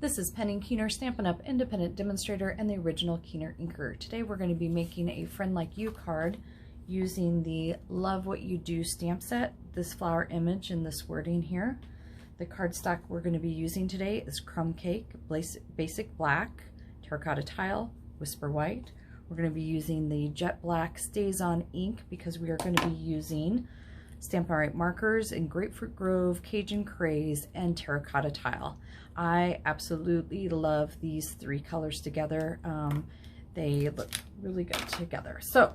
This is Penny Keener, Stampin' Up! Independent Demonstrator and the original Keener inker. Today we're going to be making a Friend Like You card using the Love What You Do stamp set, this flower image and this wording here. The cardstock we're going to be using today is Crumb Cake, Basic Black, Terracotta Tile, Whisper White. We're going to be using the Jet Black StazOn ink because we are going to be using Stampin' Right markers in Grapefruit Grove, Cajun Craze, and Terracotta Tile. I absolutely love these three colors together. They look really good together. So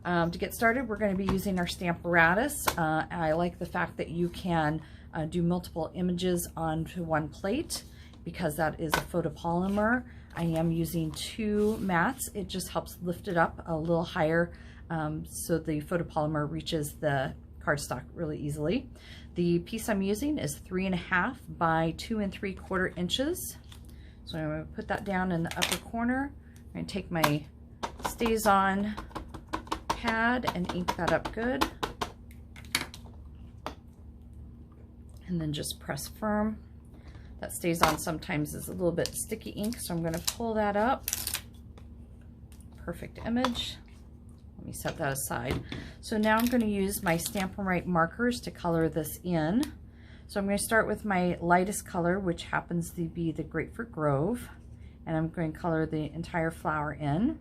to get started, we're going to be using our Stamparatus. I like the fact that you can do multiple images onto one plate because that is a photopolymer. I am using two mats. It just helps lift it up a little higher so the photopolymer reaches the cardstock really easily. The piece I'm using is 3.5 by 2 3/4 inches. So I'm going to put that down in the upper corner. I'm going to take my StazOn pad and ink that up good. And then just press firm. That StazOn sometimes is a little bit sticky ink, so I'm going to pull that up. Perfect image. Let me set that aside. So now I'm going to use my Stampin' Right markers to color this in. So I'm going to start with my lightest color, which happens to be the Grapefruit Grove, and I'm going to color the entire flower in.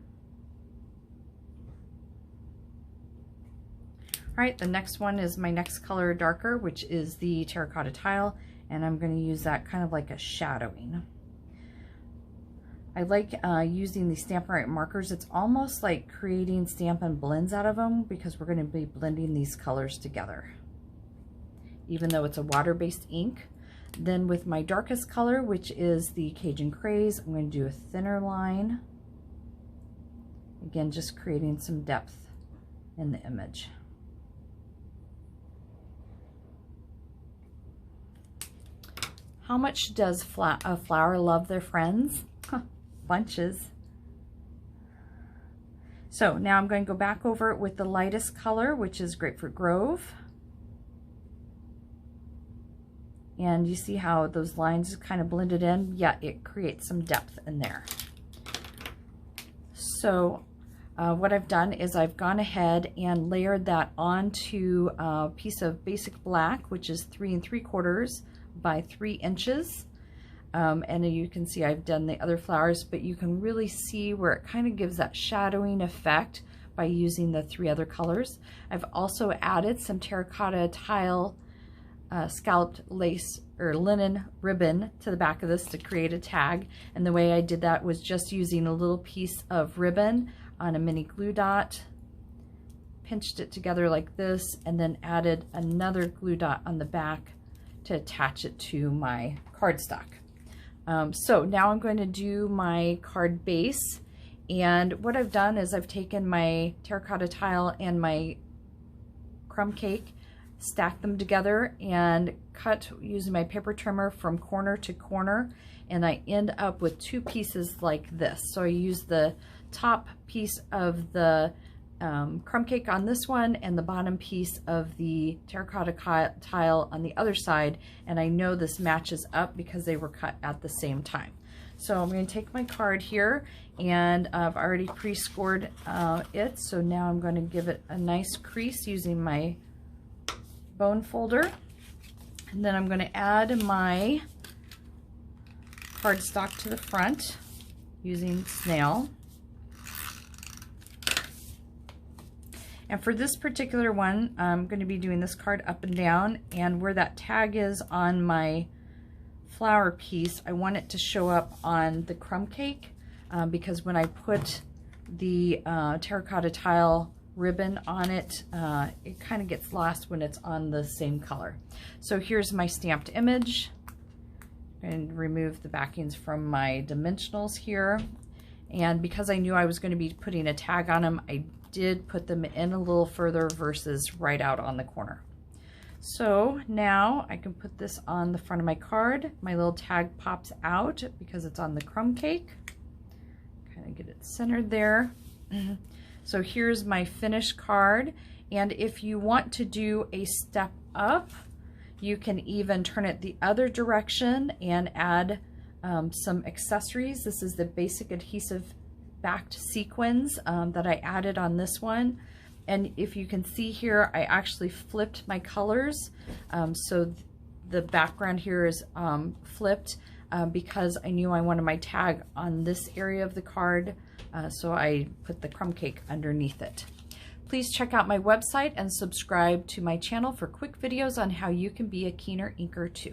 All right, the next one is my next color darker, which is the Terracotta Tile, and I'm going to use that kind of like a shadowing. I like using the Stampin' Right markers. It's almost like creating Stampin' Blends out of them because we're going to be blending these colors together, even though it's a water-based ink. Then with my darkest color, which is the Cajun Craze, I'm going to do a thinner line. Again, just creating some depth in the image. How much does a flower love their friends? Bunches. So now I'm going to go back over it with the lightest color, which is Grapefruit Grove. And you see how those lines kind of blended in? Yeah, it creates some depth in there. So what I've done is I've gone ahead and layered that onto a piece of Basic Black, which is 3 3/4 by 3 inches. And you can see I've done the other flowers, but you can really see where it kind of gives that shadowing effect by using the 3 other colors. I've also added some Terracotta Tile scalloped lace or linen ribbon to the back of this to create a tag. And the way I did that was just using a little piece of ribbon on a mini glue dot, pinched it together like this, and then added another glue dot on the back to attach it to my cardstock. So now I'm going to do my card base, and what I've done is I've taken my Terracotta Tile and my Crumb Cake, stacked them together, and cut using my paper trimmer from corner to corner, and I end up with 2 pieces like this. So I use the top piece of the Crumb Cake on this one and the bottom piece of the Terracotta Tile on the other side, and I know this matches up because they were cut at the same time. So I'm going to take my card here, and I've already pre-scored it, so now I'm going to give it a nice crease using my bone folder, and then I'm going to add my cardstock to the front using Snail. And for this particular one, I'm going to be doing this card up and down, and where that tag is on my flower piece, I want it to show up on the Crumb Cake because when I put the Terracotta Tile ribbon on it, it kind of gets lost when it's on the same color. So here's my stamped image, and remove the backings from my dimensionals here. And because I knew I was going to be putting a tag on them, I did put them in a little further versus right out on the corner. So now I can put this on the front of my card. My little tag pops out because it's on the Crumb Cake. Kind of get it centered there. So here's my finished card, and if you want to do a step up, you can even turn it the other direction and add some accessories. This is the basic adhesive backed sequins that I added on this one. And if you can see here, I actually flipped my colors. So the background here is flipped because I knew I wanted my tag on this area of the card. So I put the crumb cake underneath it. Please check out my website and subscribe to my channel for quick videos on how you can be a Keener inker too.